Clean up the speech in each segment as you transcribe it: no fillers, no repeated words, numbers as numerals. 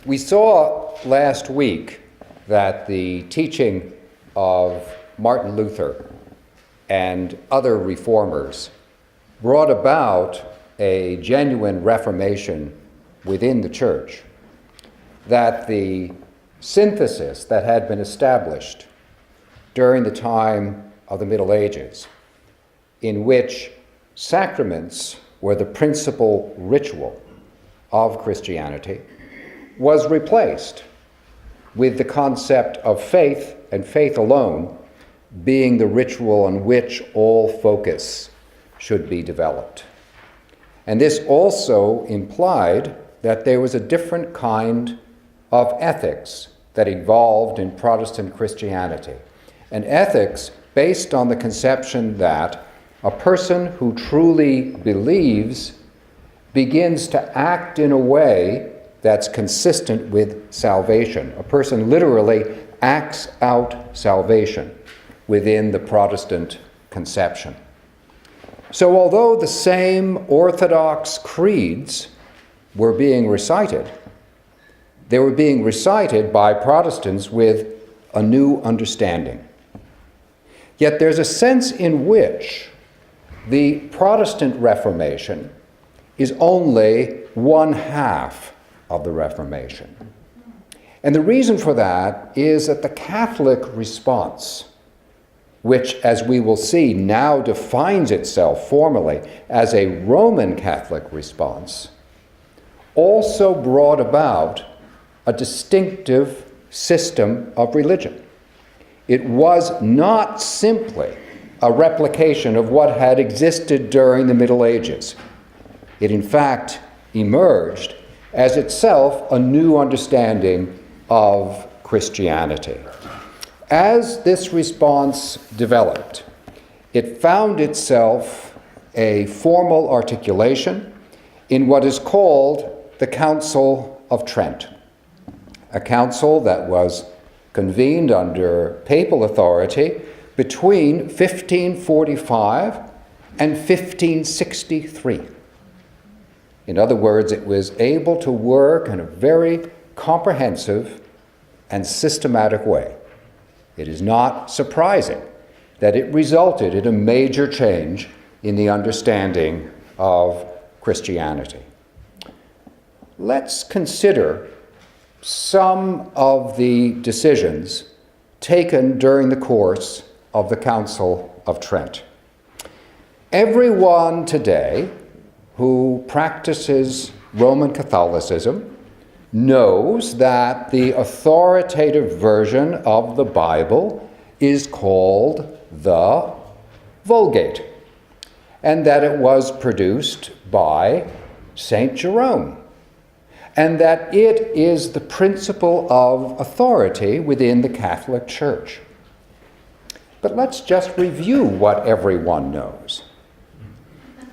We saw last week that the teaching of Martin Luther and other reformers brought about a genuine reformation within the church, that the synthesis that had been established during the time of the Middle Ages, in which sacraments were the principal ritual of Christianity, was replaced with the concept of faith, and faith alone being the ritual on which all focus should be developed. And this also implied that there was a different kind of ethics that evolved in Protestant Christianity, an ethics based on the conception that a person who truly believes begins to act in a way that's consistent with salvation. A person literally acts out salvation within the Protestant conception. So although the same Orthodox creeds were being recited, they were being recited by Protestants with a new understanding. Yet there's a sense in which the Protestant Reformation is only one half of the Reformation. And the reason for that is that the Catholic response, which, as we will see, now defines itself formally as a Roman Catholic response, also brought about a distinctive system of religion. It was not simply a replication of what had existed during the Middle Ages. It, in fact, emerged as itself a new understanding of Christianity. As this response developed, it found itself a formal articulation in what is called the Council of Trent, a council that was convened under papal authority between 1545 and 1563. In other words, it was able to work in a very comprehensive and systematic way. It is not surprising that it resulted in a major change in the understanding of Christianity. Let's consider some of the decisions taken during the course of the Council of Trent. Everyone today who practices Roman Catholicism knows that the authoritative version of the Bible is called the Vulgate, and that it was produced by St. Jerome, and that it is the principle of authority within the Catholic Church. But let's just review what everyone knows.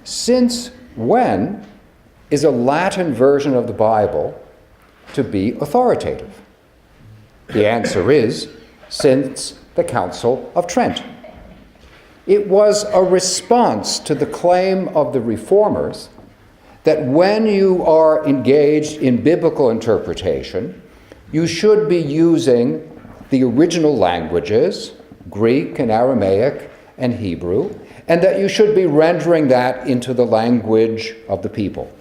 Since when is a Latin version of the Bible to be authoritative? The answer is, since the Council of Trent. It was a response to the claim of the Reformers that when you are engaged in biblical interpretation, you should be using the original languages, Greek and Aramaic and Hebrew, and that you should be rendering that into the language of the people.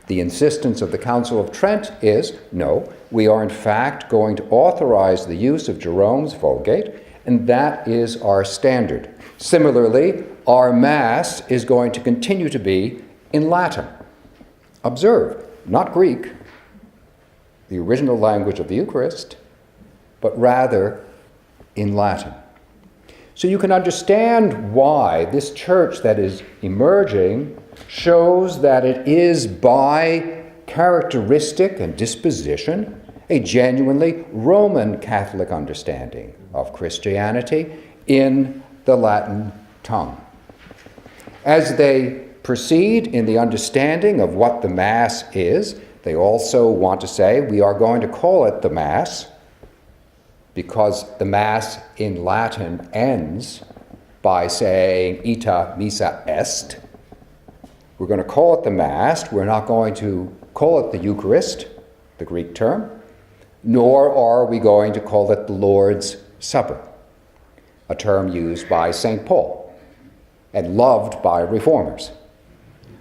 The insistence of the Council of Trent is, no, we are in fact going to authorize the use of Jerome's Vulgate, and that is our standard. Similarly, our Mass is going to continue to be in Latin. Observe, not Greek, the original language of the Eucharist, but rather in Latin. So you can understand why this church that is emerging shows that it is by characteristic and disposition a genuinely Roman Catholic understanding of Christianity in the Latin tongue. As they proceed in the understanding of what the Mass is, they also want to say, we are going to call it the Mass because the Mass in Latin ends by saying ita missa est. We're going to call it the Mass. We're not going to call it the Eucharist. the Greek term, nor are we going to call it the Lord's Supper, a term used by St. Paul and loved by reformers.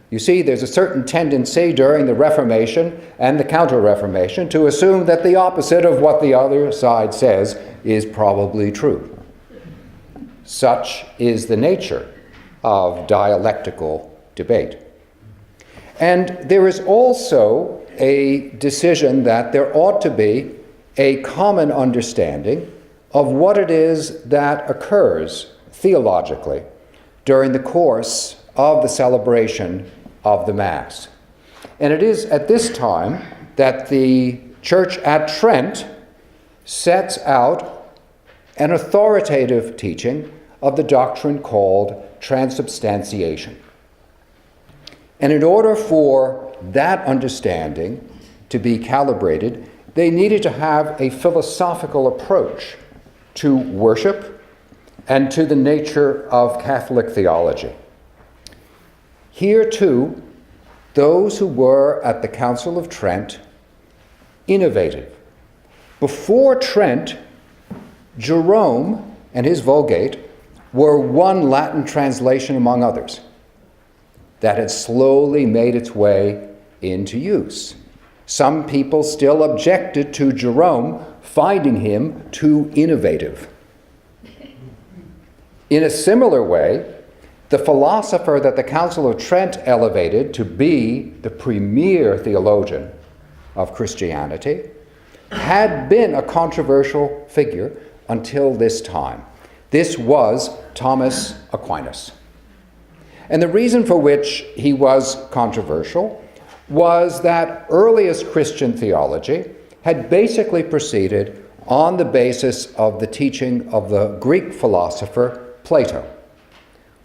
You see, there's a certain tendency during the Reformation and the Counter-Reformation to assume that the opposite of what the other side says is probably true. Such is the nature of dialectical debate. And there is also a decision that there ought to be a common understanding of what it is that occurs theologically during the course of the celebration of the Mass. And it is at this time that the Church at Trent sets out an authoritative teaching of the doctrine called transubstantiation. And in order for that understanding to be calibrated, they needed to have a philosophical approach to worship and to the nature of Catholic theology. Here, too, those who were at the Council of Trent innovated. Before Trent, Jerome and his Vulgate were one Latin translation among others that had slowly made its way into use. Some people still objected to Jerome, finding him too innovative. In a similar way, the philosopher that the Council of Trent elevated to be the premier theologian of Christianity had been a controversial figure until this time. This was Thomas Aquinas. And the reason for which he was controversial was that earliest Christian theology had basically proceeded on the basis of the teaching of the Greek philosopher Plato,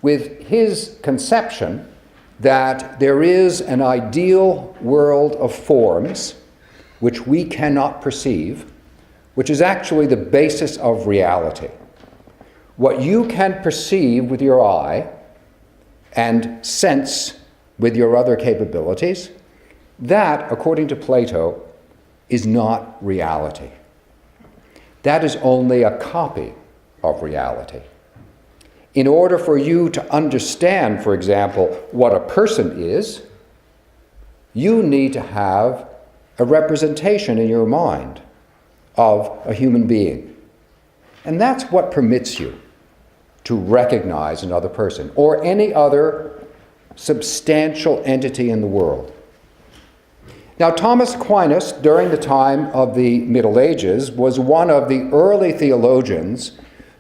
with his conception that there is an ideal world of forms which we cannot perceive, which is actually the basis of reality. What you can perceive with your eye and sense with your other capabilities, that, according to Plato, is not reality. That is only a copy of reality. In order for you to understand, for example, what a person is, you need to have a representation in your mind of a human being. And that's what permits you to recognize another person or any other substantial entity in the world. Now, Thomas Aquinas, during the time of the Middle Ages, was one of the early theologians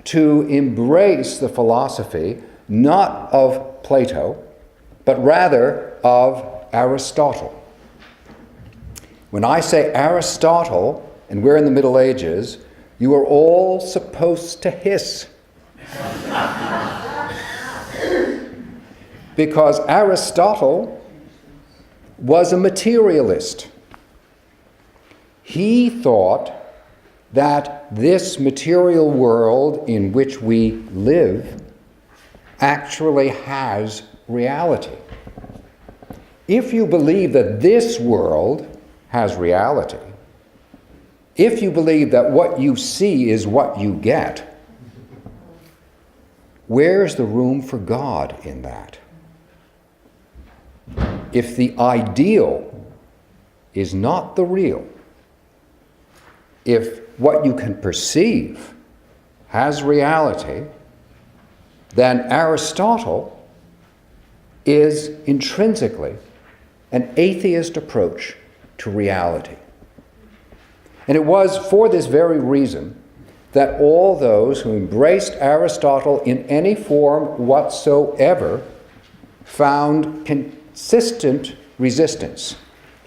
to embrace the philosophy not of Plato, but rather of Aristotle. When I say Aristotle, and we're in the Middle Ages, you are all supposed to hiss. Because Aristotle was a materialist. He thought that this material world in which we live actually has reality. If you believe that this world has reality, if you believe that what you see is what you get, where's the room for God in that? If the ideal is not the real, if what you can perceive has reality, then Aristotle is intrinsically an atheist approach to reality. And it was for this very reason that all those who embraced Aristotle in any form whatsoever found consistent resistance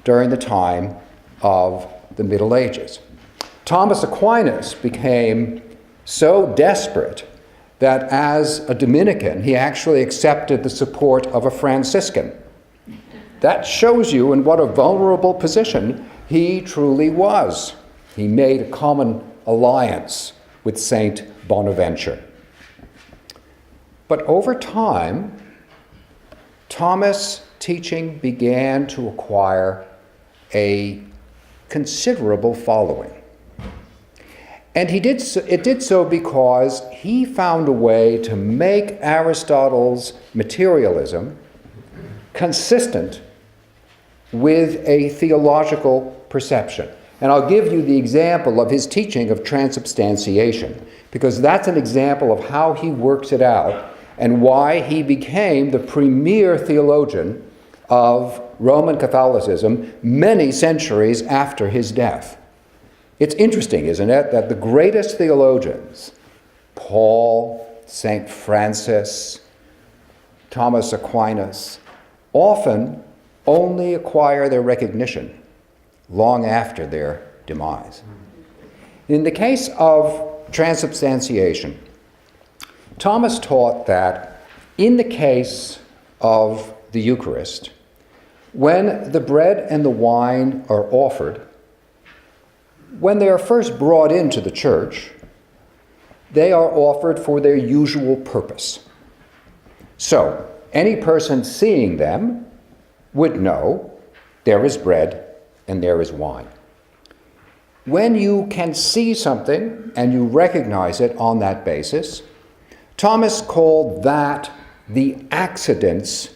during the time of the Middle Ages. Thomas Aquinas became so desperate that as a Dominican, he actually accepted the support of a Franciscan. That shows you in what a vulnerable position he truly was. He made a common alliance with Saint Bonaventure. But over time, Thomas' teaching began to acquire a considerable following. And it did so because he found a way to make Aristotle's materialism consistent with a theological perception. And I'll give you the example of his teaching of transubstantiation, because that's an example of how he works it out and why he became the premier theologian of Roman Catholicism many centuries after his death. It's interesting, isn't it, that the greatest theologians, Paul, St. Francis, Thomas Aquinas, often only acquire their recognition long after their demise. In the case of transubstantiation, Thomas taught that in the case of the Eucharist, when the bread and the wine are offered, when they are first brought into the church, they are offered for their usual purpose. So, any person seeing them would know there is bread and there is wine. When you can see something and you recognize it on that basis, Thomas called that the accidents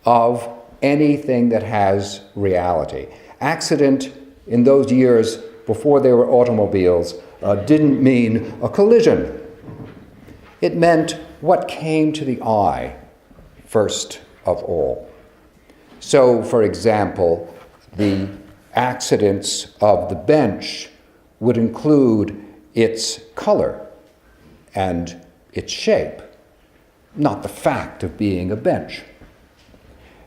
of anything that has reality. Accident in those years before there were automobiles didn't mean a collision. It meant what came to the eye first of all. So, for example, the accidents of the bench would include its color and its shape, not the fact of being a bench.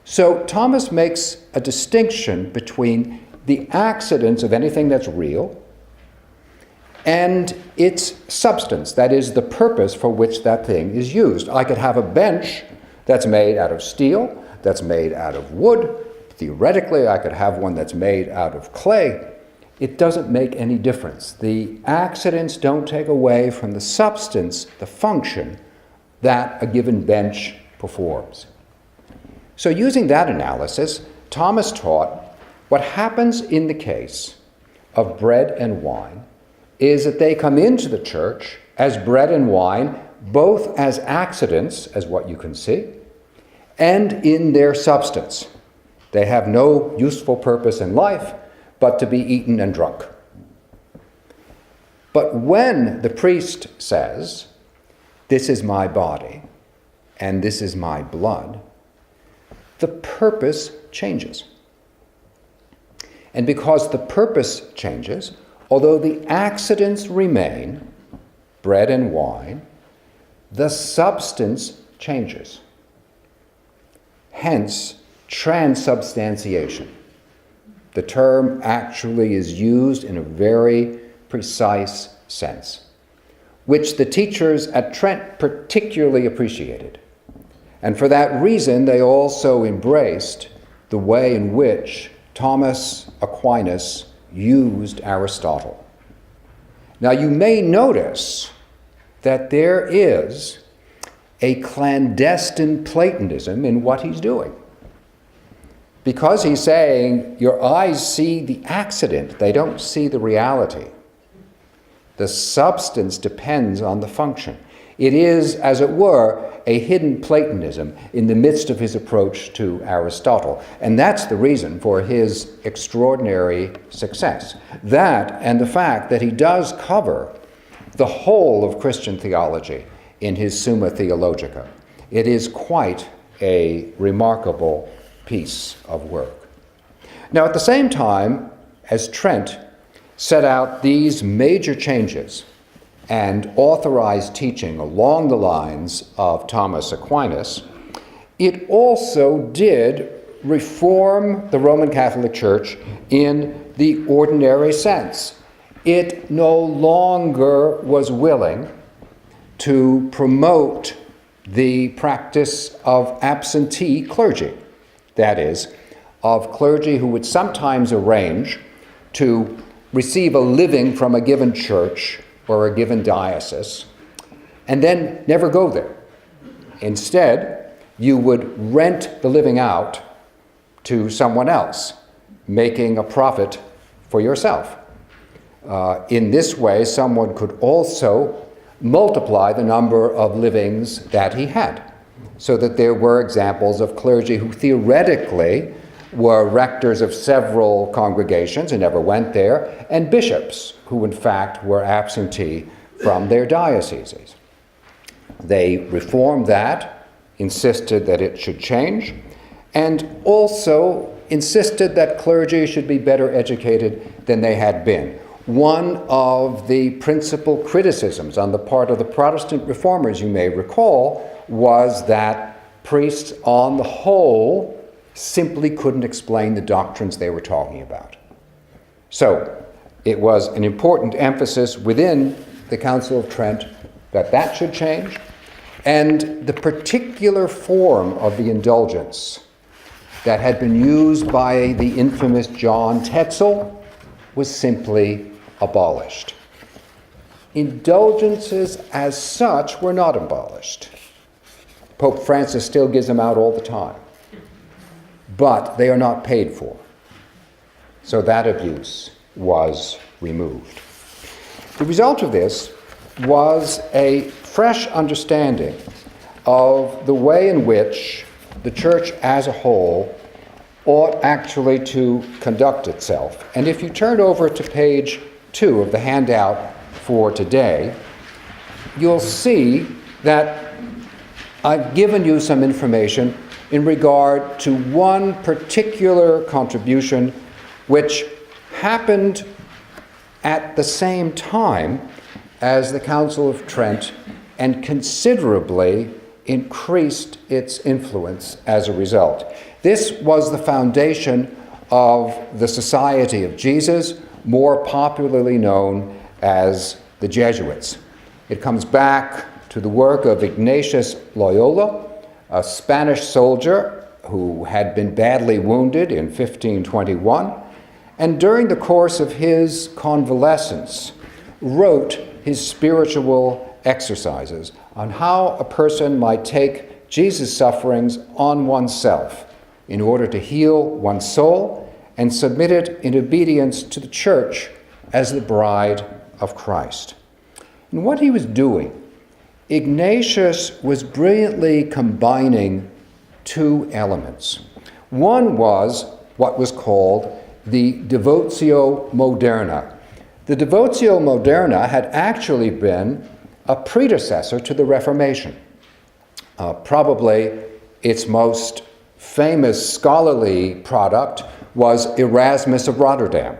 So Thomas makes a distinction between the accidents of anything that's real and its substance, that is, the purpose for which that thing is used. I could have a bench that's made out of steel, that's made out of wood. Theoretically, I could have one that's made out of clay. It doesn't make any difference. The accidents don't take away from the substance, the function that a given bench performs. So using that analysis, Thomas taught what happens in the case of bread and wine is that they come into the church as bread and wine, both as accidents, as what you can see, and in their substance. They have no useful purpose in life but to be eaten and drunk. But when the priest says, "This is my body and this is my blood," the purpose changes. And because the purpose changes, although the accidents remain, bread and wine, the substance changes. Hence, transubstantiation. The term actually is used in a very precise sense, which the teachers at Trent particularly appreciated. And for that reason, they also embraced the way in which Thomas Aquinas used Aristotle. Now, you may notice that there is a clandestine Platonism in what he's doing. Because he's saying, your eyes see the accident, they don't see the reality. The substance depends on the function. It is, as it were, a hidden Platonism in the midst of his approach to Aristotle. And that's the reason for his extraordinary success. That and the fact that he does cover the whole of Christian theology in his Summa Theologica. It is quite a remarkable piece of work. Now, at the same time, as Trent set out these major changes and authorized teaching along the lines of Thomas Aquinas, it also did reform the Roman Catholic Church in the ordinary sense. It no longer was willing to promote the practice of absentee clergy, that is, of clergy who would sometimes arrange to receive a living from a given church or a given diocese, and then never go there. Instead, you would rent the living out to someone else, making a profit for yourself. In this way, someone could also multiply the number of livings that he had, so that there were examples of clergy who theoretically were rectors of several congregations and never went there, and bishops who in fact were absentee from their dioceses. They reformed that, insisted that it should change, and also insisted that clergy should be better educated than they had been. One of the principal criticisms on the part of the Protestant reformers, you may recall, was that priests on the whole simply couldn't explain the doctrines they were talking about. So it was an important emphasis within the Council of Trent that that should change, and the particular form of the indulgence that had been used by the infamous John Tetzel was simply abolished. Indulgences as such were not abolished. Pope Francis still gives them out all the time, but they are not paid for. So that abuse was removed. The result of this was a fresh understanding of the way in which the church as a whole ought actually to conduct itself. And if you turn over to page 2 of the handout for today, you'll see that I've given you some information in regard to one particular contribution which happened at the same time as the Council of Trent and considerably increased its influence as a result. This was the foundation of the Society of Jesus, more popularly known as the Jesuits. It comes back to the work of Ignatius Loyola, a Spanish soldier who had been badly wounded in 1521, and during the course of his convalescence wrote his spiritual exercises on how a person might take Jesus' sufferings on oneself in order to heal one's soul and submit it in obedience to the church as the bride of Christ. And what he was doing, Ignatius was brilliantly combining two elements. One was what was called the Devotio Moderna. The Devotio Moderna had actually been a predecessor to the Reformation. Probably its most famous scholarly product was Erasmus of Rotterdam,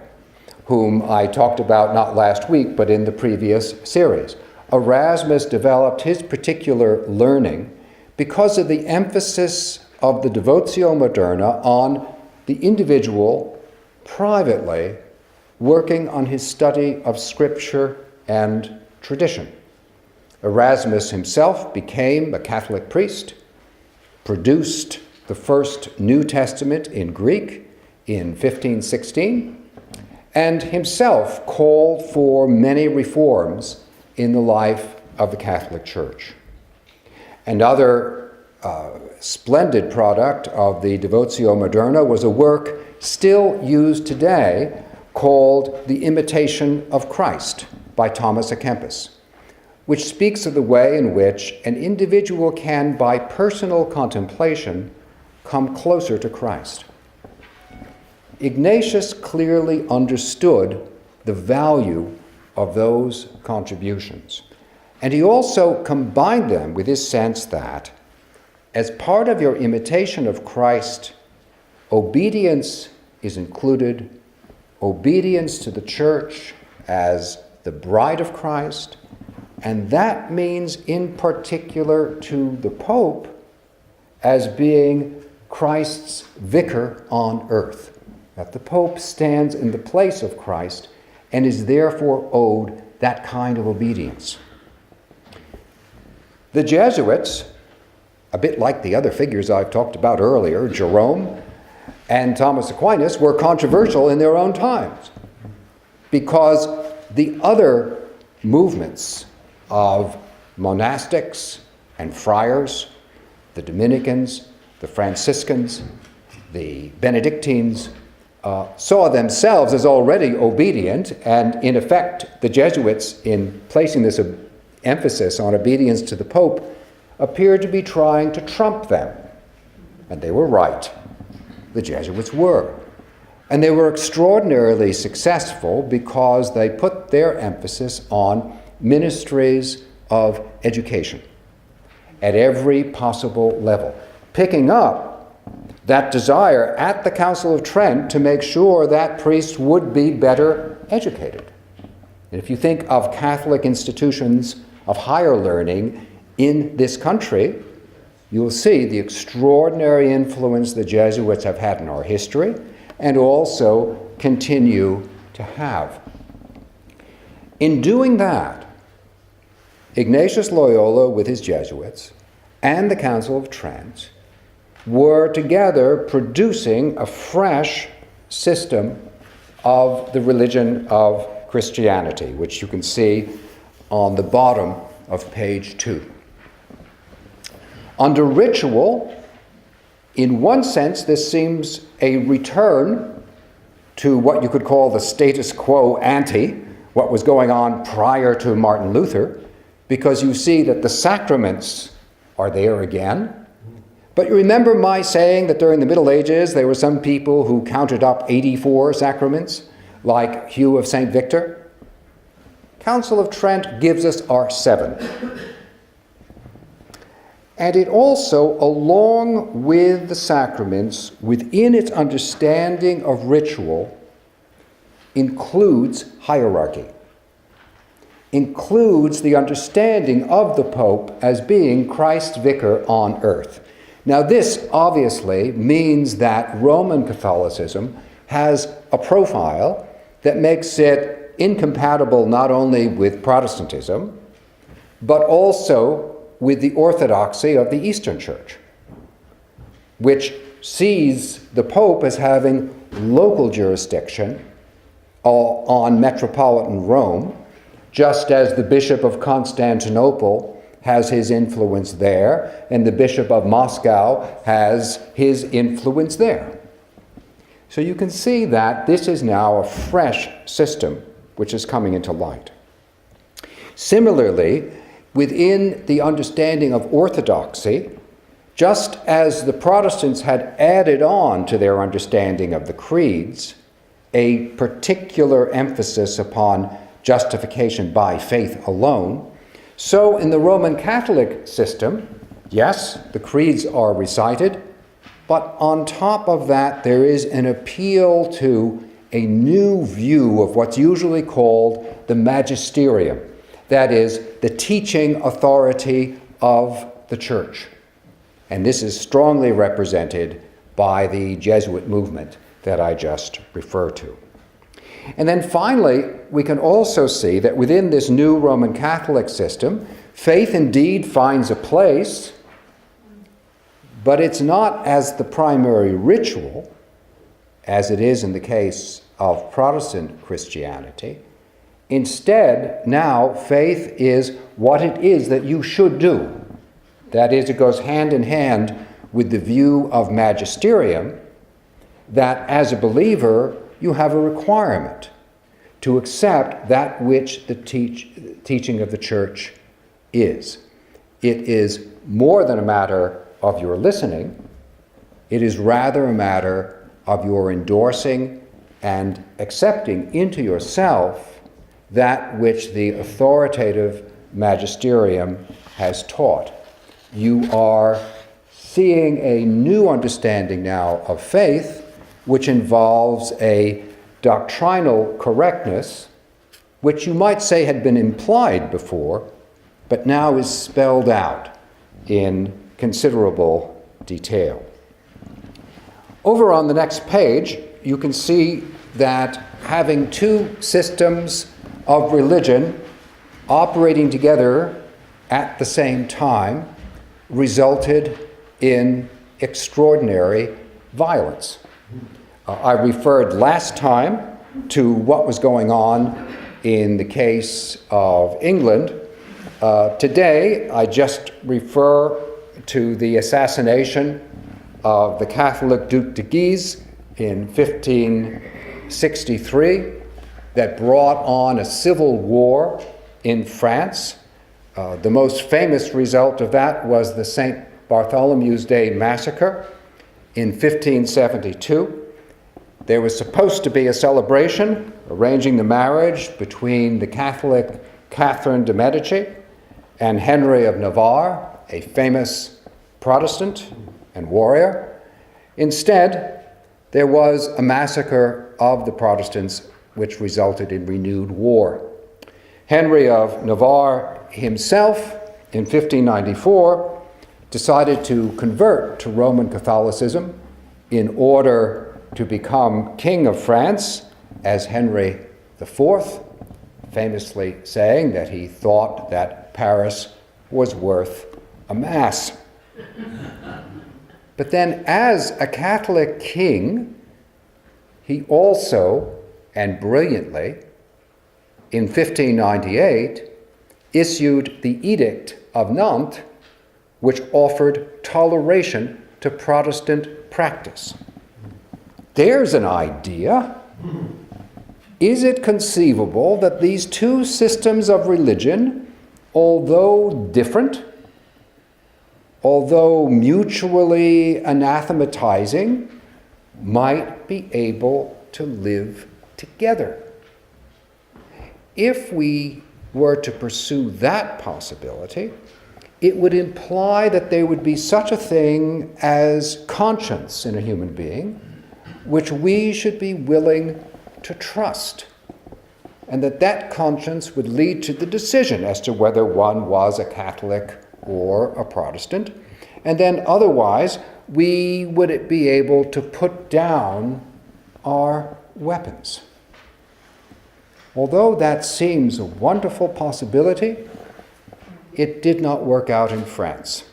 whom I talked about not last week, but in the previous series. Erasmus developed his particular learning because of the emphasis of the Devotio Moderna on the individual privately working on his study of Scripture and tradition. Erasmus himself became a Catholic priest, produced the first New Testament in Greek in 1516, and himself called for many reforms in the life of the Catholic Church. Another splendid product of the Devotio Moderna was a work still used today called The Imitation of Christ by Thomas à Kempis, which speaks of the way in which an individual can, by personal contemplation, come closer to Christ. Ignatius clearly understood the value of those contributions, and he also combined them with his sense that, as part of your imitation of Christ, obedience is included, obedience to the church as the bride of Christ, and that means in particular to the Pope as being Christ's vicar on earth, that the Pope stands in the place of Christ and is therefore owed that kind of obedience. The Jesuits, a bit like the other figures I've talked about earlier, Jerome and Thomas Aquinas, were controversial in their own times because the other movements of monastics and friars, the Dominicans, the Franciscans, the Benedictines, saw themselves as already obedient, and in effect, the Jesuits, in placing this emphasis on obedience to the Pope, appeared to be trying to trump them. And they were right. The Jesuits were. And they were extraordinarily successful because they put their emphasis on ministries of education at every possible level, picking up that desire at the Council of Trent to make sure that priests would be better educated. And if you think of Catholic institutions of higher learning in this country, you will see the extraordinary influence the Jesuits have had in our history and also continue to have. In doing that, Ignatius Loyola with his Jesuits and the Council of Trent were together producing a fresh system of the religion of Christianity, which you can see on the bottom of page 2. Under ritual, in one sense, this seems a return to what you could call the status quo ante, what was going on prior to Martin Luther, because you see that the sacraments are there again. But you remember my saying that during the Middle Ages there were some people who counted up 84 sacraments, like Hugh of St. Victor? Council of Trent gives us our 7. And it also, along with the sacraments, within its understanding of ritual, includes hierarchy, includes the understanding of the Pope as being Christ's vicar on earth. Now this obviously means that Roman Catholicism has a profile that makes it incompatible not only with Protestantism, but also with the orthodoxy of the Eastern Church, which sees the Pope as having local jurisdiction on metropolitan Rome, just as the Bishop of Constantinople has his influence there, and the Bishop of Moscow has his influence there. So you can see that this is now a fresh system which is coming into light. Similarly, within the understanding of orthodoxy, just as the Protestants had added on to their understanding of the creeds a particular emphasis upon justification by faith alone, so in the Roman Catholic system, yes, the creeds are recited, but on top of that there is an appeal to a new view of what's usually called the magisterium, that is, the teaching authority of the Church. And this is strongly represented by the Jesuit movement that I just referred to. And then finally, we can also see that within this new Roman Catholic system, faith indeed finds a place, but it's not as the primary ritual, as it is in the case of Protestant Christianity. Instead, now faith is what it is that you should do. That is, it goes hand in hand with the view of magisterium, that as a believer, you have a requirement to accept that which the teaching of the Church is. It is more than a matter of your listening. It is rather a matter of your endorsing and accepting into yourself that which the authoritative magisterium has taught. You are seeing a new understanding now of faith, which involves a doctrinal correctness, which you might say had been implied before, but now is spelled out in considerable detail. Over on the next page, you can see that having two systems of religion operating together at the same time resulted in extraordinary violence. I referred last time to what was going on in the case of England. Today, I just refer to the assassination of the Catholic Duc de Guise in 1563 that brought on a civil war in France. The most famous result of that was the St. Bartholomew's Day massacre in 1572. There was supposed to be a celebration arranging the marriage between the Catholic Catherine de' Medici and Henry of Navarre, a famous Protestant and warrior. Instead, there was a massacre of the Protestants which resulted in renewed war. Henry of Navarre himself, in 1594, decided to convert to Roman Catholicism in order to become King of France, as Henry IV, famously saying that he thought that Paris was worth a mass. But then, as a Catholic king, he also, and brilliantly, in 1598, issued the Edict of Nantes, which offered toleration to Protestant practice. There's an idea. Is it conceivable that these two systems of religion, although different, although mutually anathematizing, might be able to live together? If we were to pursue that possibility, it would imply that there would be such a thing as conscience in a human being, which we should be willing to trust, and that conscience would lead to the decision as to whether one was a Catholic or a Protestant, and then otherwise we would be able to put down our weapons. Although that seems a wonderful possibility, it did not work out in France.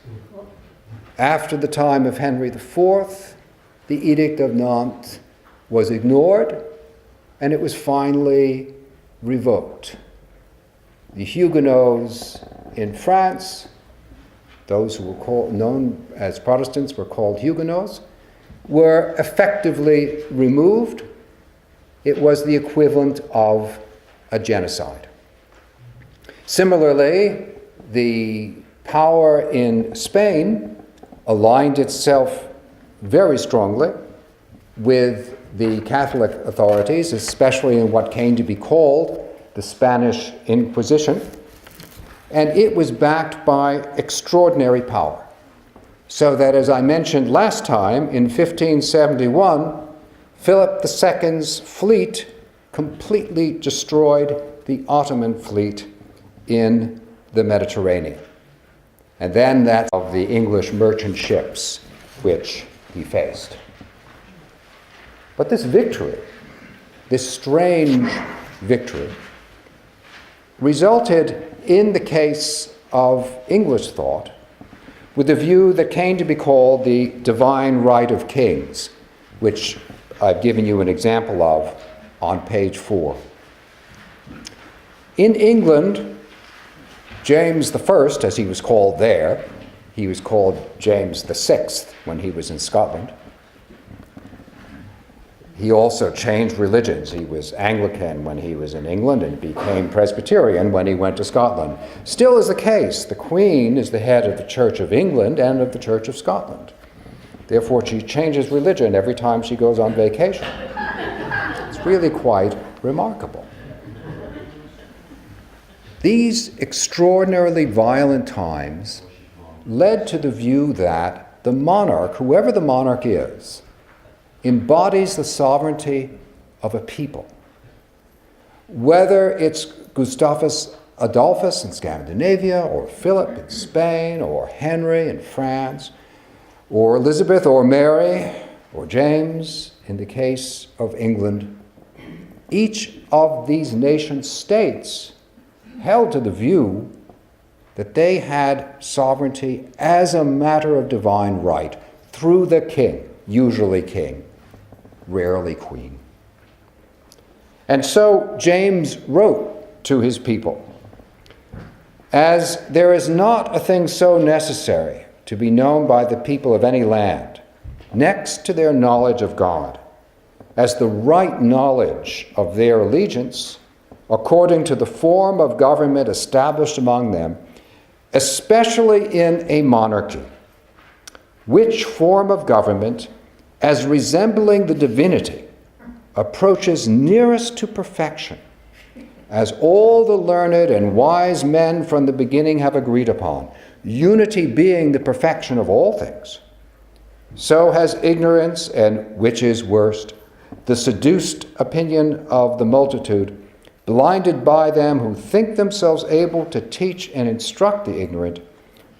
After the time of Henry IV, the Edict of Nantes was ignored, and it was finally revoked. The Huguenots in France, those who were known as Protestants were called Huguenots, were effectively removed. It was the equivalent of a genocide. Similarly, the power in Spain aligned itself very strongly with the Catholic authorities, especially in what came to be called the Spanish Inquisition, and it was backed by extraordinary power. So that, as I mentioned last time, in 1571, Philip II's fleet completely destroyed the Ottoman fleet in the Mediterranean. And then that's of the English merchant ships which he faced. But this victory, this strange victory, resulted in the case of English thought with a view that came to be called the divine right of kings, which I've given you an example of on page 4. In England, James I, as he was called there, he was called James VI when he was in Scotland. He also changed religions. He was Anglican when he was in England and became Presbyterian when he went to Scotland. Still is the case. The Queen is the head of the Church of England and of the Church of Scotland. Therefore, she changes religion every time she goes on vacation. It's really quite remarkable. These extraordinarily violent times led to the view that the monarch, whoever the monarch is, embodies the sovereignty of a people. Whether it's Gustavus Adolphus in Scandinavia, or Philip in Spain, or Henry in France, or Elizabeth or Mary or James in the case of England, each of these nation states held to the view that they had sovereignty as a matter of divine right through the king, usually king, rarely queen. And so James wrote to his people, "As there is not a thing so necessary to be known by the people of any land, next to their knowledge of God, as the right knowledge of their allegiance according to the form of government established among them, especially in a monarchy, which form of government, as resembling the divinity, approaches nearest to perfection, as all the learned and wise men from the beginning have agreed upon, unity being the perfection of all things. So has ignorance, and which is worst, the seduced opinion of the multitude, blinded by them who think themselves able to teach and instruct the ignorant,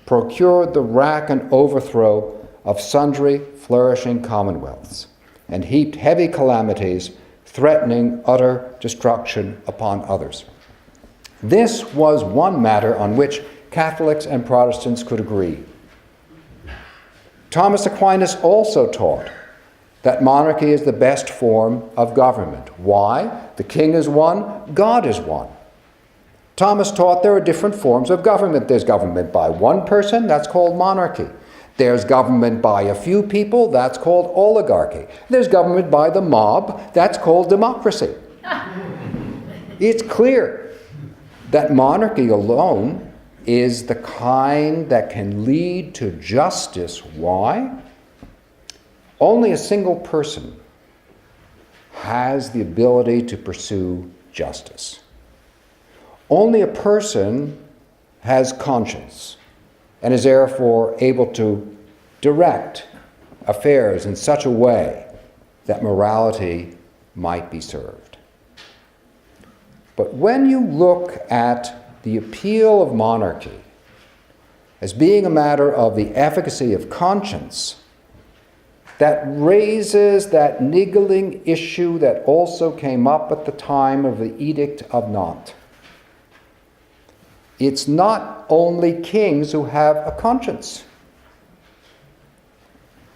procured the wrack and overthrow of sundry flourishing commonwealths, and heaped heavy calamities, threatening utter destruction upon others. This was one matter on which Catholics and Protestants could agree. Thomas Aquinas also taught that monarchy is the best form of government. Why? The king is one, God is one. Thomas taught there are different forms of government. There's government by one person, that's called monarchy. There's government by a few people, that's called oligarchy. There's government by the mob, that's called democracy. It's clear that monarchy alone is the kind that can lead to justice. Why? Only a single person has the ability to pursue justice. Only a person has conscience and is therefore able to direct affairs in such a way that morality might be served. But when you look at the appeal of monarchy as being a matter of the efficacy of conscience, that raises that niggling issue that also came up at the time of the Edict of Nantes. It's not only kings who have a conscience.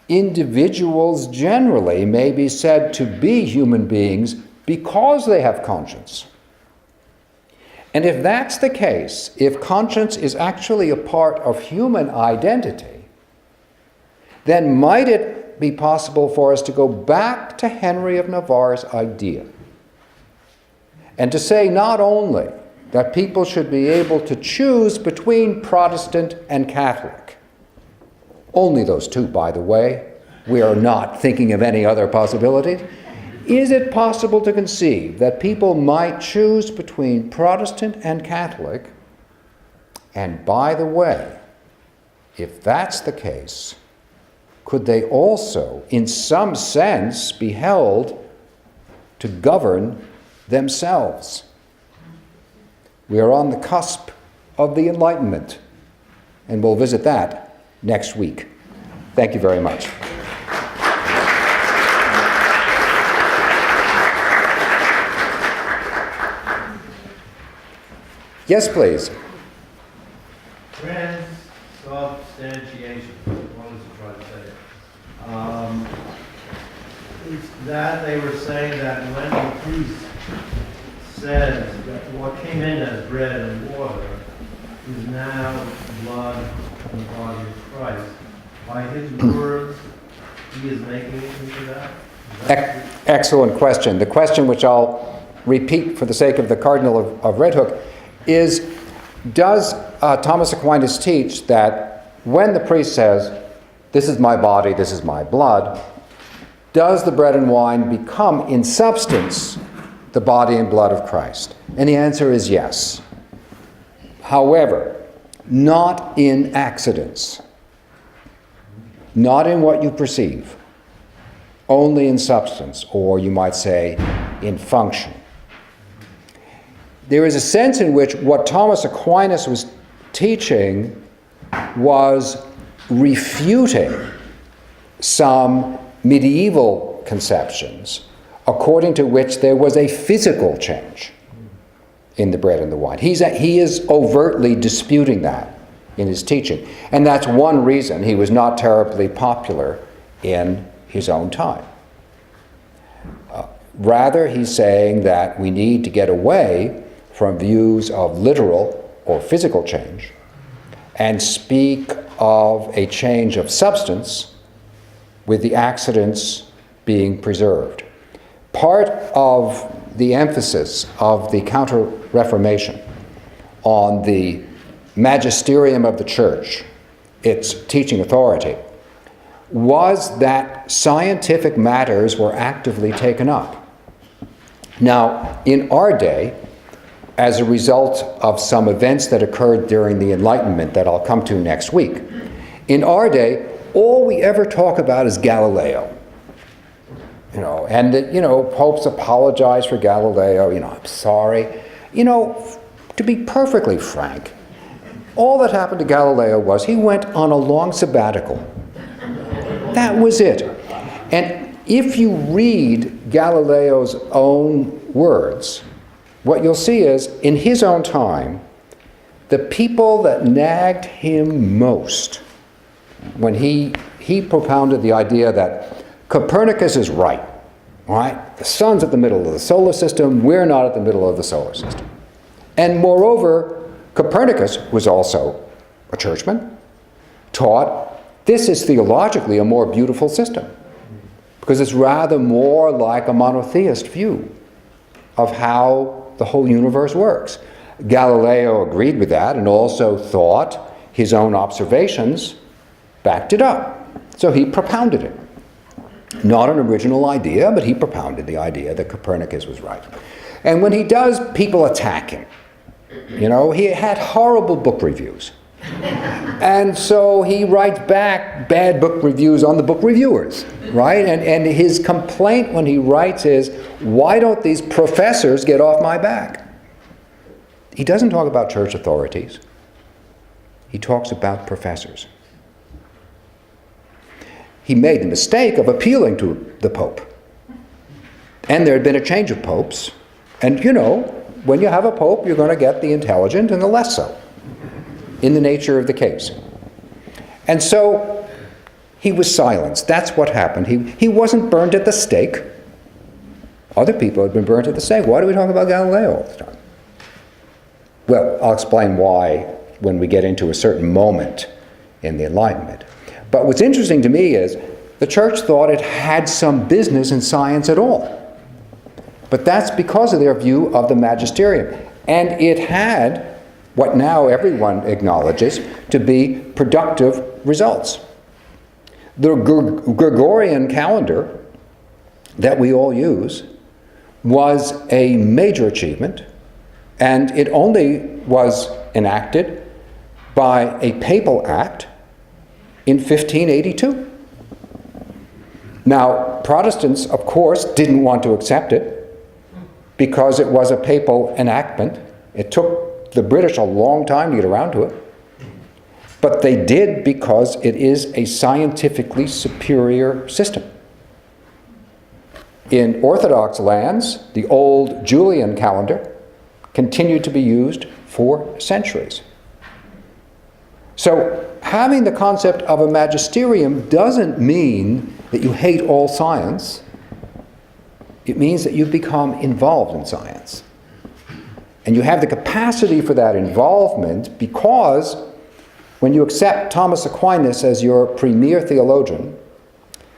Individuals generally may be said to be human beings because they have conscience. And if that's the case, if conscience is actually a part of human identity, then might it be possible for us to go back to Henry of Navarre's idea and to say not only that people should be able to choose between Protestant and Catholic, only those two, by the way, we are not thinking of any other possibilities. Is it possible to conceive that people might choose between Protestant and Catholic? And by the way, if that's the case, could they also, in some sense, be held to govern themselves? We are on the cusp of the Enlightenment, and we'll visit that next week. Thank you very much. Yes, please. Transubstantiation. What was I trying to say? Is that they were saying that when the priest says that what came in as bread and water is now blood and the body of Christ, by his words, he is making it into that? Excellent question. The question which I'll repeat for the sake of the Cardinal of Red Hook is, does Thomas Aquinas teach that when the priest says, "This is my body, this is my blood," does the bread and wine become in substance the body and blood of Christ? And the answer is yes. However, not in accidents, not in what you perceive, only in substance, or you might say in function. There is a sense in which what Thomas Aquinas was teaching was refuting some medieval conceptions according to which there was a physical change in the bread and the wine. He is overtly disputing that in his teaching. And that's one reason he was not terribly popular in his own time. Rather, he's saying that we need to get away from views of literal or physical change and speak of a change of substance with the accidents being preserved. part of the emphasis of the Counter-Reformation on the magisterium of the church, its teaching authority, was that scientific matters were actively taken up. Now, in our day, as a result of some events that occurred during the Enlightenment that I'll come to next week, in our day, all we ever talk about is Galileo. And popes apologize for Galileo, I'm sorry. To be perfectly frank, all that happened to Galileo was he went on a long sabbatical. That was it. And if you read Galileo's own words, what you'll see is, in his own time, the people that nagged him most when he propounded the idea that Copernicus is right, right? The sun's at the middle of the solar system, we're not at the middle of the solar system. And moreover, Copernicus was also a churchman, taught this is theologically a more beautiful system because it's rather more like a monotheist view of how the whole universe works. Galileo agreed with that and also thought his own observations backed it up. So he propounded it. Not an original idea, but he propounded the idea that Copernicus was right. And when he does, people attack him. He had horrible book reviews. And so he writes back bad book reviews on the book reviewers, right? And his complaint when he writes is, why don't these professors get off my back? He doesn't talk about church authorities. He talks about professors. He made the mistake of appealing to the Pope. And there had been a change of popes. And when you have a pope, you're going to get the intelligent and the less so, in the nature of the case. And so he was silenced. That's what happened. He wasn't burned at the stake. Other people had been burned at the stake. Why do we talk about Galileo all the time? Well, I'll explain why when we get into a certain moment in the Enlightenment. But what's interesting to me is the church thought it had some business in science at all. But that's because of their view of the magisterium. And it had what now everyone acknowledges to be productive results. The Gregorian calendar that we all use was a major achievement, and it only was enacted by a papal act in 1582. Now, Protestants, of course, didn't want to accept it because it was a papal enactment. It took the British a long time to get around to it. But they did because it is a scientifically superior system. In Orthodox lands, the old Julian calendar continued to be used for centuries. So having the concept of a magisterium doesn't mean that you hate all science. It means that you become involved in science. And you have the capacity for that involvement because when you accept Thomas Aquinas as your premier theologian,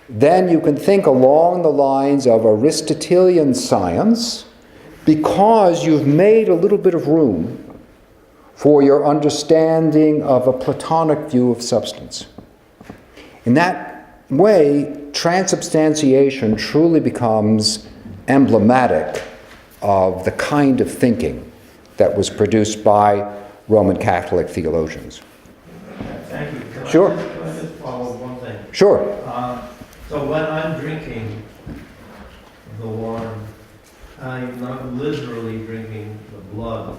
then you can think along the lines of Aristotelian science because you've made a little bit of room for your understanding of a Platonic view of substance. In that way, transubstantiation truly becomes emblematic of the kind of thinking that was produced by Roman Catholic theologians. Thank you. Can Sure. Can I just follow one thing? Sure. So when I'm drinking the wine, I'm not literally drinking the blood of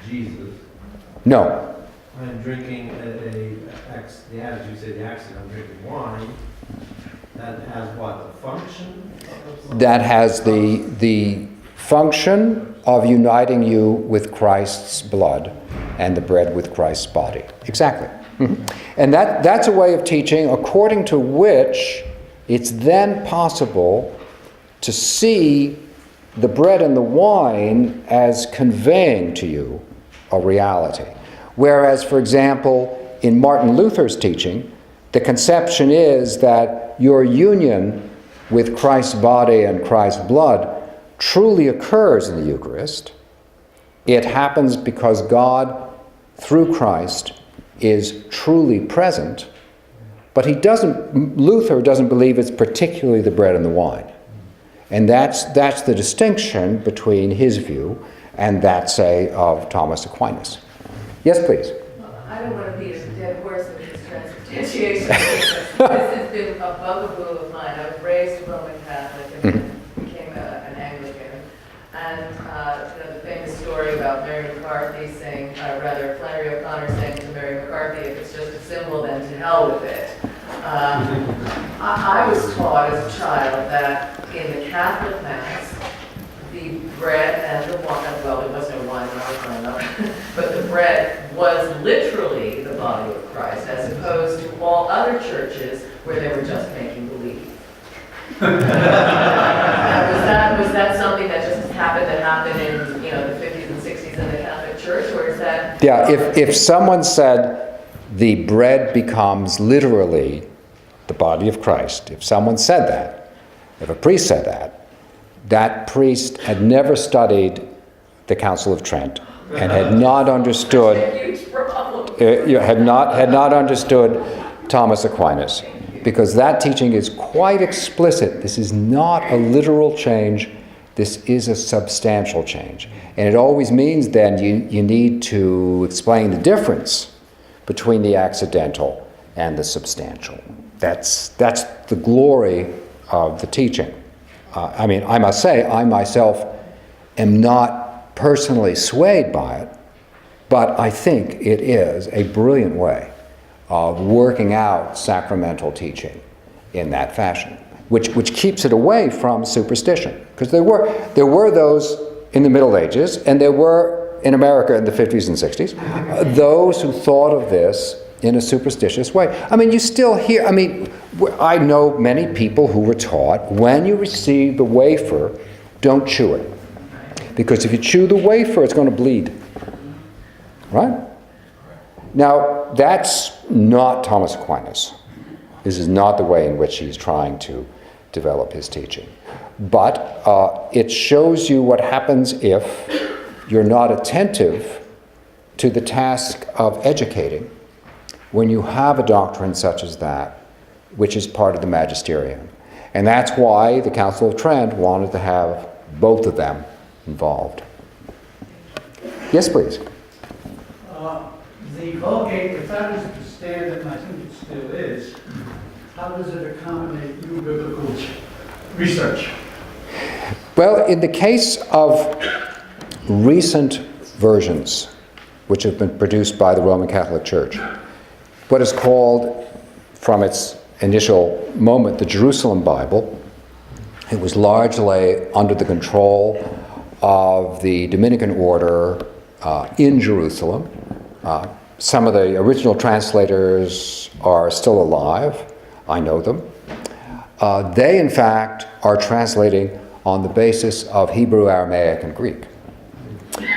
Jesus. No. I'm drinking as you say, the accent, I'm drinking wine that has what, the function? That has the function of uniting you with Christ's blood and the bread with Christ's body. Exactly. Mm-hmm. And that's a way of teaching according to which it's then possible to see the bread and the wine as conveying to you a reality. Whereas, for example, in Martin Luther's teaching, the conception is that your union with Christ's body and Christ's blood truly occurs in the Eucharist. It happens because God, through Christ, is truly present, but Luther doesn't believe it's particularly the bread and the wine. And that's the distinction between his view and that, say, of Thomas Aquinas. Yes, please. I don't want to be a dead horse in this transubstantiation. This has been a bugaboo of mine. I was raised Roman Catholic and then became an Anglican. And the famous story about Mary McCarthy saying, Flannery O'Connor saying to Mary McCarthy, if it's just a symbol, then to hell with it. I was taught as a child that in the Catholic Mass, the bread and the wine, well, there was no wine when I was growing up, but the bread was literally the body of Christ, as opposed to all other churches where they were just making believe. Was that something that just happened in the 50s and 60s in the Catholic Church, or is that? Yeah, if someone said the bread becomes literally the body of Christ, if someone said that, if a priest said that, that priest had never studied the Council of Trent and had not understood had not understood Thomas Aquinas, because that teaching is quite explicit. This is not a literal change. This is a substantial change. And it always means then you need to explain the difference between the accidental and the substantial. That's the glory of the teaching. I must say, I myself am not personally swayed by it, but I think it is a brilliant way of working out sacramental teaching in that fashion, which keeps it away from superstition. Because there were those in the Middle Ages, and there were in America in the 50s and 60s, those who thought of this in a superstitious way. You still hear, I know many people who were taught, when you receive the wafer, don't chew it. Because if you chew the wafer, it's going to bleed. Right? Now, that's not Thomas Aquinas. This is not the way in which he's trying to develop his teaching. But it shows you what happens if you're not attentive to the task of educating when you have a doctrine such as that, which is part of the magisterium. And that's why the Council of Trent wanted to have both of them involved. Yes, please. The Vulgate, if that is the standard, and I think it still is, how does it accommodate new biblical research? Well, in the case of recent versions, which have been produced by the Roman Catholic Church, what is called, from its initial moment, the Jerusalem Bible, it was largely under the control of the Dominican order in Jerusalem. Some of the original translators are still alive. I know them. They, in fact, are translating on the basis of Hebrew, Aramaic, and Greek.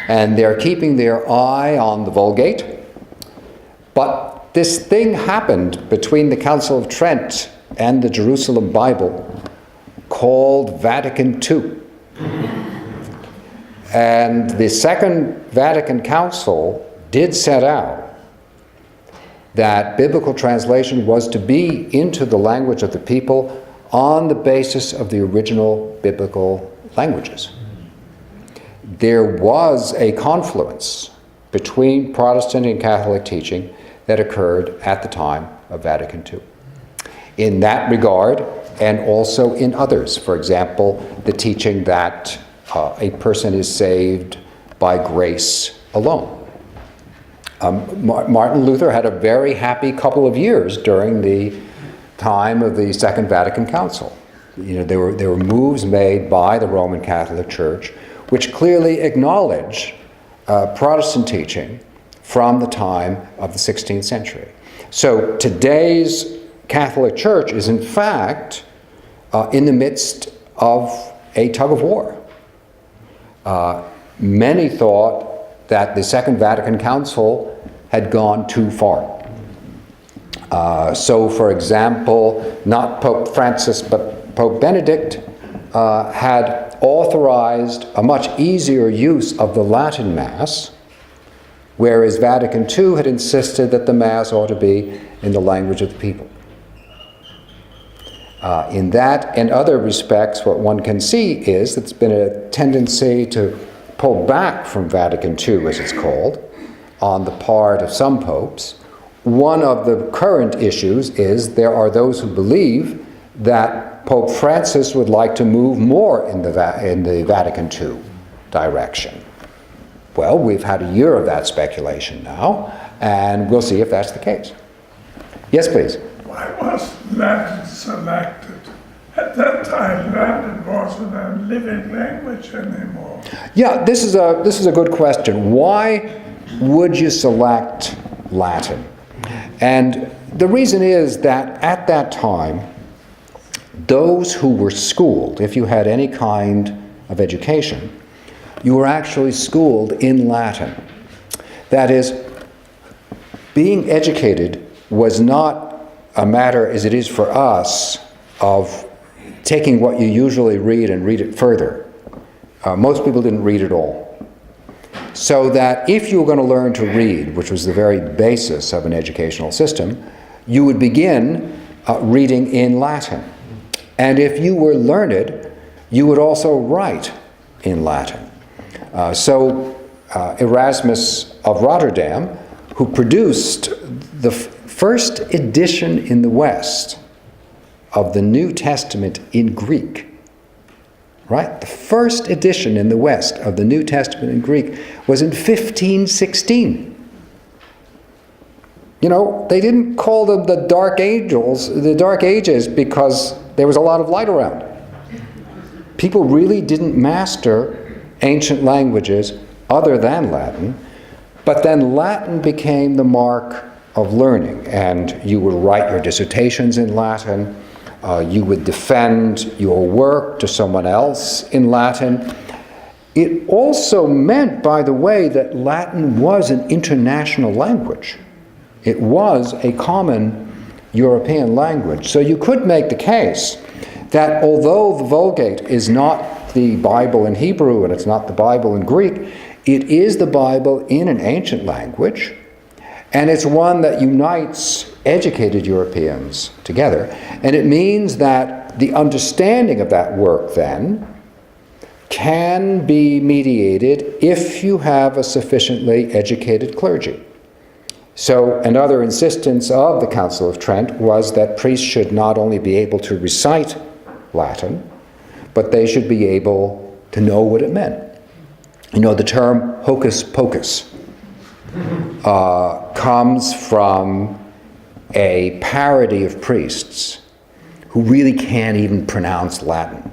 And they're keeping their eye on the Vulgate. But this thing happened between the Council of Trent and the Jerusalem Bible called Vatican II. And the Second Vatican Council did set out that biblical translation was to be into the language of the people on the basis of the original biblical languages. There was a confluence between Protestant and Catholic teaching that occurred at the time of Vatican II. In that regard, and also in others, for example, the teaching that a person is saved by grace alone. Martin Luther had a very happy couple of years during the time of the Second Vatican Council. There were moves made by the Roman Catholic Church which clearly acknowledge Protestant teaching from the time of the 16th century. So today's Catholic Church is in fact in the midst of a tug of war. Many thought that the Second Vatican Council had gone too far. So, for example, not Pope Francis, but Pope Benedict had authorized a much easier use of the Latin Mass, whereas Vatican II had insisted that the Mass ought to be in the language of the people. In that and other respects, what one can see is that there's been a tendency to pull back from Vatican II, as it's called, on the part of some popes. One of the current issues is there are those who believe that Pope Francis would like to move more in the Vatican II direction. Well, we've had a year of that speculation now, and we'll see if that's the case. Yes, please. Why was Latin selected? At that time, Latin wasn't a living language anymore. Yeah, this is a good question. Why would you select Latin? And the reason is that at that time, those who were schooled, if you had any kind of education, you were actually schooled in Latin. That is, being educated was not a matter, as it is for us, of taking what you usually read and read it further. Most people didn't read at all. So that if you were going to learn to read, which was the very basis of an educational system, you would begin reading in Latin. And if you were learned, you would also write in Latin. So Erasmus of Rotterdam, who produced the first edition in the West of the New Testament in Greek, right? The first edition in the West of the New Testament in Greek was in 1516. You know, they didn't call them the Dark Ages because there was a lot of light around. People really didn't master ancient languages other than Latin, but then Latin became the mark of learning, and you would write your dissertations in Latin, you would defend your work to someone else in Latin. It also meant, by the way, that Latin was an international language. It was a common European language. So you could make the case that although the Vulgate is not the Bible in Hebrew and it's not the Bible in Greek, it is the Bible in an ancient language, and it's one that unites educated Europeans together. And it means that the understanding of that work then can be mediated if you have a sufficiently educated clergy. So another insistence of the Council of Trent was that priests should not only be able to recite Latin, but they should be able to know what it meant. You know, the term hocus pocus comes from a parody of priests who really can't even pronounce Latin.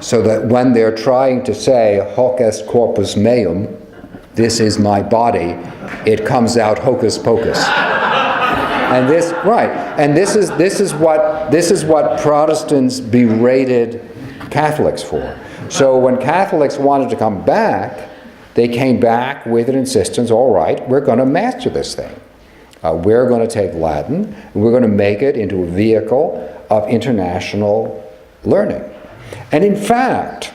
So that when they're trying to say hoc est corpus meum, this is my body, it comes out hocus pocus. And this is what Protestants berated Catholics for. So when Catholics wanted to come back, they came back with an insistence, all right, we're going to master this thing. We're going to take Latin, and we're going to make it into a vehicle of international learning. And in fact,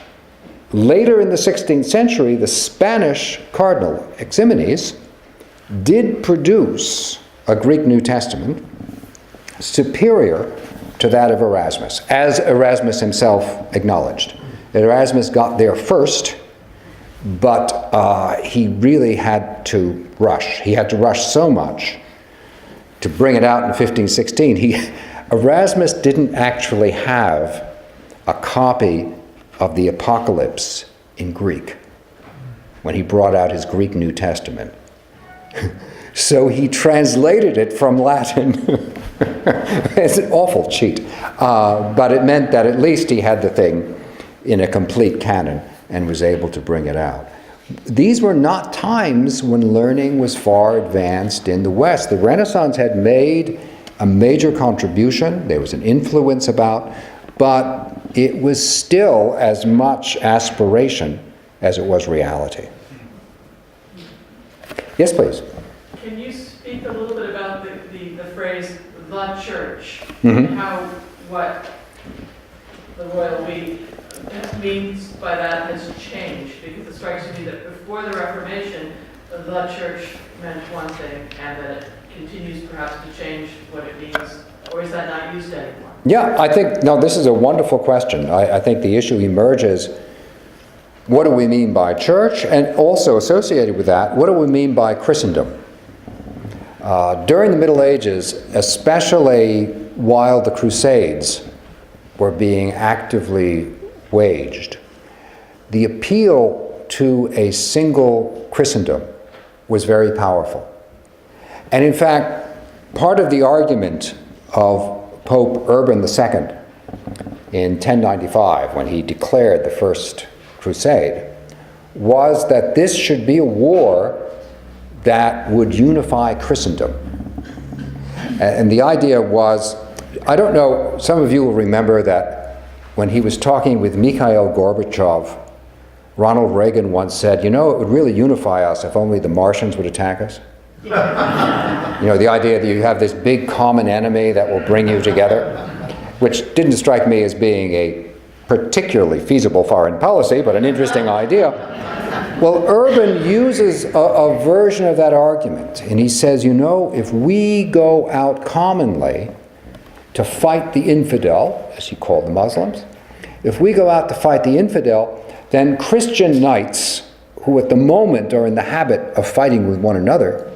later in the 16th century, the Spanish Cardinal Ximenes did produce a Greek New Testament superior to that of Erasmus, as Erasmus himself acknowledged. Erasmus got there first, but he really had to rush. He had to rush so much to bring it out in 1516. Erasmus didn't actually have a copy of the Apocalypse in Greek when he brought out his Greek New Testament. So he translated it from Latin. It's an awful cheat. But it meant that at least he had the thing in a complete canon and was able to bring it out. These were not times when learning was far advanced in the West. The Renaissance had made a major contribution. There was an influence about, but it was still as much aspiration as it was reality. Yes, please. Can you speak a little bit about the phrase "the church" Mm-hmm. and how what the royal we means by that has changed, because it strikes me that before the Reformation, the church meant one thing, and that it continues perhaps to change what it means, or is that not used anymore? Yeah, I think, no, this is a wonderful question. I think the issue emerges, what do we mean by church? And also associated with that, what do we mean by Christendom? During the Middle Ages, especially while the Crusades were being actively waged, the appeal to a single Christendom was very powerful. And in fact, part of the argument of Pope Urban II in 1095, when he declared the First Crusade, was that this should be a war that would unify Christendom. And the idea was, I don't know, some of you will remember that when he was talking with Mikhail Gorbachev, Ronald Reagan once said, you know, it would really unify us if only the Martians would attack us. You know, the idea that you have this big common enemy that will bring you together, which didn't strike me as being a particularly feasible foreign policy, but an interesting idea. Well, Urban uses a version of that argument, and he says, you know, if we go out commonly to fight the infidel, as he called the Muslims, if we go out to fight the infidel, then Christian knights, who at the moment are in the habit of fighting with one another,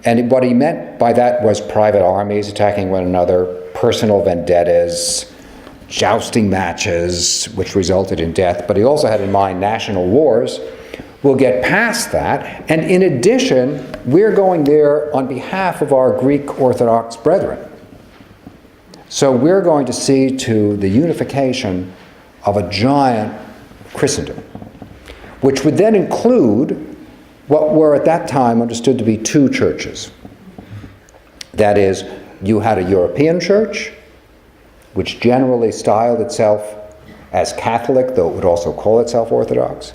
and what he meant by that was private armies attacking one another, personal vendettas, jousting matches, which resulted in death, but he also had in mind national wars. We'll get past that, and in addition, we're going there on behalf of our Greek Orthodox brethren. So we're going to see to the unification of a giant Christendom, which would then include what were at that time understood to be two churches. That is, you had a European church, which generally styled itself as Catholic, though it would also call itself Orthodox.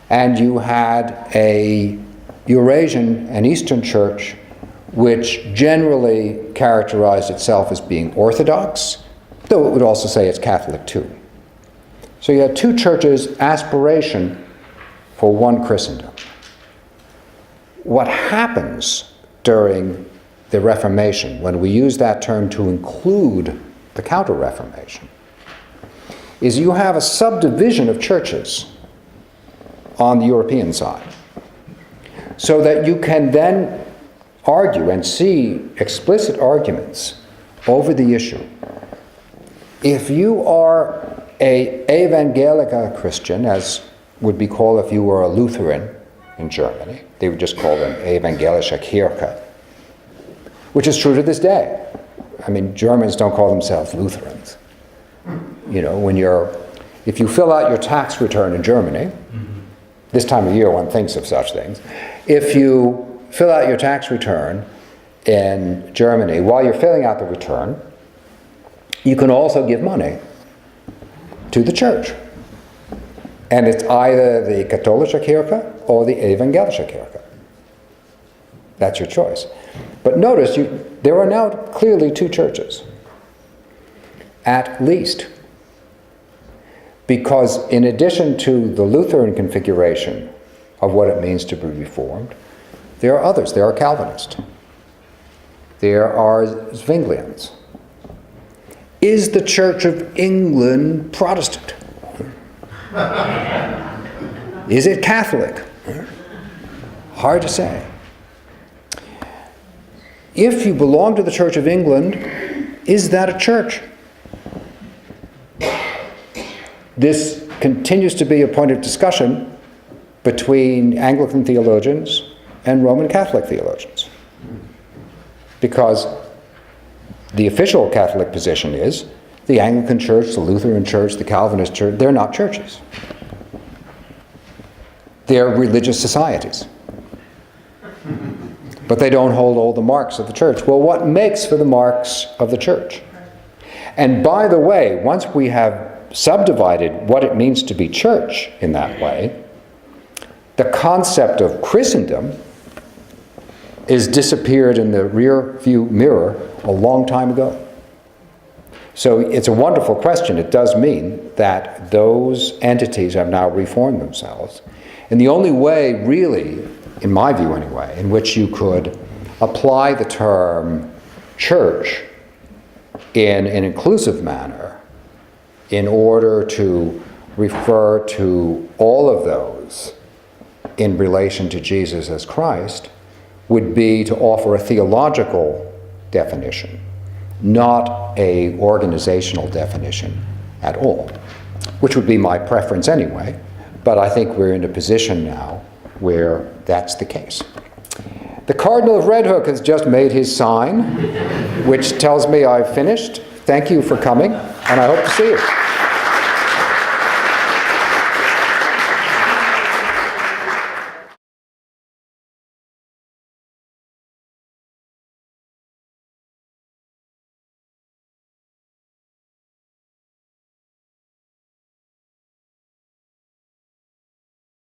And you had a Eurasian and Eastern church, which generally characterized itself as being Orthodox, though it would also say it's Catholic too. So you had two churches, aspiration for one Christendom. What happens during the Reformation, when we use that term to include the Counter-Reformation, is you have a subdivision of churches on the European side, so that you can then argue and see explicit arguments over the issue. If you are an Evangelical Christian, as would be called if you were a Lutheran in Germany, they would just call them Evangelische Kirche, which is true to this day. I mean, Germans don't call themselves Lutherans. You know, if you fill out your tax return in Germany, this time of year one thinks of such things. If you fill out your tax return in Germany, while you're filling out the return, you can also give money to the church. And it's either the Katholische Kirche or the Evangelische Kirche. That's your choice. But notice, there are now clearly two churches, at least. Because in addition to the Lutheran configuration of what it means to be Reformed, there are others. There are Calvinists. There are Zwinglians. Is the Church of England Protestant? Is it Catholic? Hard to say. If you belong to the Church of England, is that a church? This continues to be a point of discussion between Anglican theologians and Roman Catholic theologians. Because the official Catholic position is the Anglican Church, the Lutheran Church, the Calvinist Church, they're not churches. They're religious societies. But they don't hold all the marks of the church. Well, what makes for the marks of the church? And by the way, once we have subdivided what it means to be church in that way, the concept of Christendom is disappeared in the rear view mirror a long time ago. So it's a wonderful question. It does mean that those entities have now reformed themselves. And the only way, really, in my view anyway, in which you could apply the term church in an inclusive manner in order to refer to all of those in relation to Jesus as Christ would be to offer a theological definition, not a organizational definition at all, which would be my preference anyway, but I think we're in a position now where that's the case. The Cardinal of Red Hook has just made his sign, which tells me I've finished. Thank you for coming, and I hope to see you.